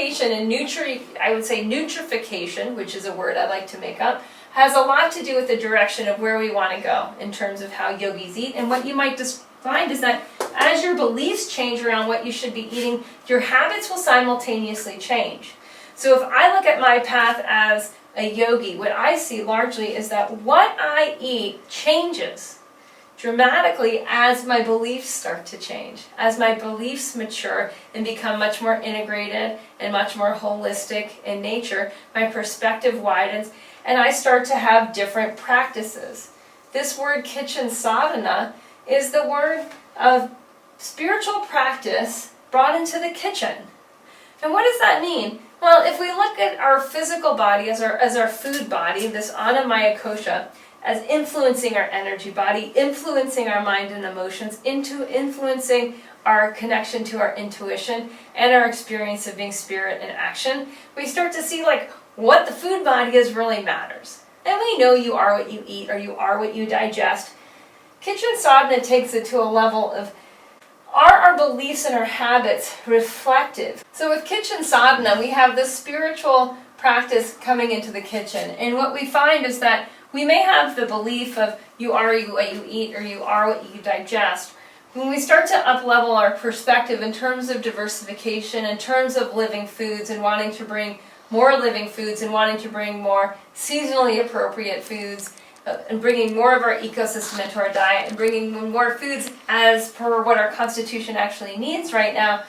diversification and I would say nutrification, which is a word I like to make up, has a lot to do with the direction of where we want to go in terms of how yogis eat. And what you might just find is that as your beliefs change around what you should be eating, your habits will simultaneously change. So if I look at my path as a yogi, what I see largely is that what I eat changes dramatically as my beliefs start to change. As my beliefs mature and become much more integrated and much more holistic in nature, my perspective widens and I start to have different practices. This word kitchen sadhana is the word of spiritual practice brought into the kitchen. And what does that mean? Well, if we look at our physical body as our food body, this annamaya kosha, as influencing our energy body, influencing our mind and emotions, influencing our connection to our intuition and our experience of being spirit in action, we start to see like what the food body is really matters. And we know you are what you eat or you are what you digest. Kitchen sadhana takes it to a level of, are our beliefs and our habits reflective? So with kitchen sadhana, we have this spiritual practice coming into the kitchen. And what we find is that we may have the belief of you are what you eat or you are what you digest. When we start to up-level our perspective in terms of diversification, in terms of living foods and wanting to bring more living foods and wanting to bring more seasonally appropriate foods, and bringing more of our ecosystem into our diet and bringing more foods as per what our constitution actually needs right now,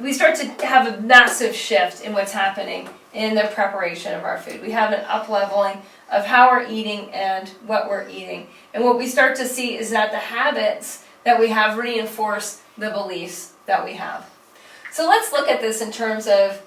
we start to have a massive shift in what's happening in the preparation of our food. We have an up-leveling of how we're eating and what we're eating. And what we start to see is that the habits that we have reinforce the beliefs that we have. So let's look at this in terms of,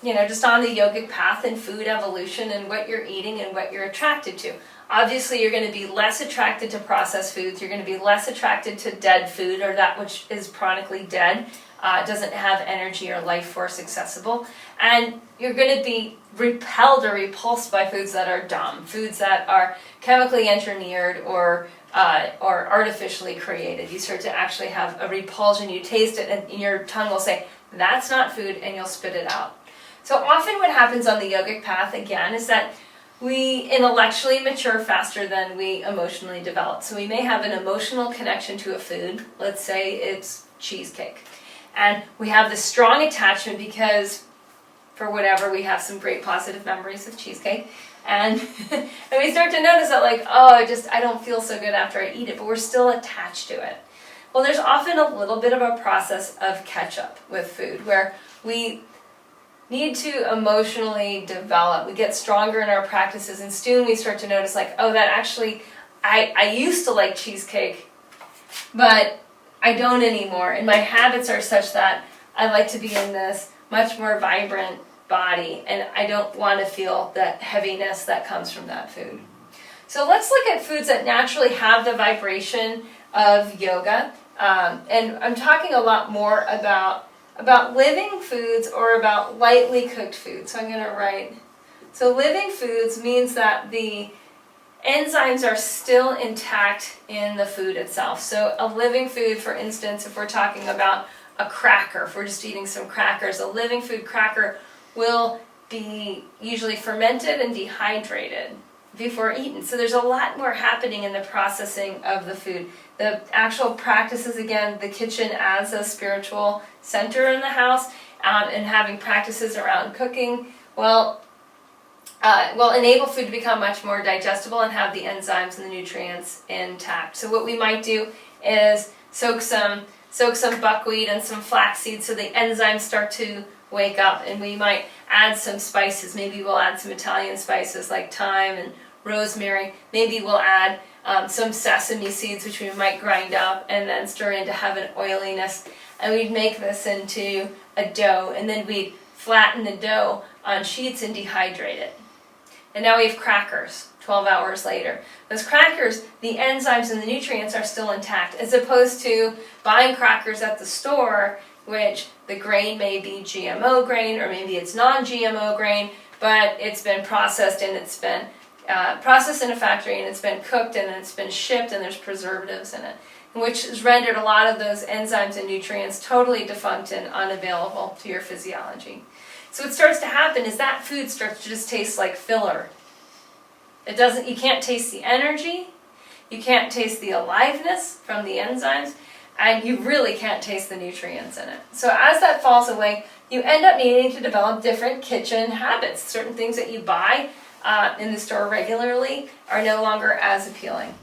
just on the yogic path and food evolution and what you're eating and what you're attracted to. Obviously, you're going to be less attracted to processed foods. You're going to be less attracted to dead food or that which is chronically dead, doesn't have energy or life force accessible. And you're going to be repelled or repulsed by foods that are dumb, foods that are chemically engineered or artificially created. You start to actually have a repulsion. You taste it and your tongue will say, that's not food, and you'll spit it out. So often what happens on the yogic path, again, is that we intellectually mature faster than we emotionally develop. So we may have an emotional connection to a food. Let's say it's cheesecake. And we have this strong attachment because, for whatever, we have some great positive memories of cheesecake. And, and we start to notice that I don't feel so good after I eat it, but we're still attached to it. Well, there's often a little bit of a process of catch-up with food where we need to emotionally develop. We get stronger in our practices, and soon we start to notice that actually, I used to like cheesecake, but I don't anymore. And my habits are such that I like to be in this much more vibrant body, and I don't want to feel that heaviness that comes from that food. So let's look at foods that naturally have the vibration of yoga. And I'm talking a lot more about living foods or about lightly cooked foods. So I'm going to write. So living foods means that the enzymes are still intact in the food itself. So a living food, for instance, if we're talking about a cracker, if we're just eating some crackers, a living food cracker will be usually fermented and dehydrated before eaten. So there's a lot more happening in the processing of the food. The actual practices, again, the kitchen as a spiritual center in the house, and having practices around cooking will enable food to become much more digestible and have the enzymes and the nutrients intact. So what we might do is soak some buckwheat and some flaxseed so the enzymes start to wake up, and we might add some spices. Maybe we'll add some Italian spices like thyme and rosemary. Maybe we'll add some sesame seeds, which we might grind up and then stir in to have an oiliness. And we'd make this into a dough, and then we'd flatten the dough on sheets and dehydrate it. And now we have crackers 12 hours later. Those crackers, the enzymes and the nutrients are still intact, as opposed to buying crackers at the store, which the grain may be GMO grain, or maybe it's non-GMO grain, but it's been processed and it's been processed in a factory, and it's been cooked and it's been shipped, and there's preservatives in it, which has rendered a lot of those enzymes and nutrients totally defunct and unavailable to your physiology. So what starts to happen is that food starts to just taste like filler. You can't taste the energy, you can't taste the aliveness from the enzymes, and you really can't taste the nutrients in it. So as that falls away, you end up needing to develop different kitchen habits. Certain things that you buy in the store regularly are no longer as appealing.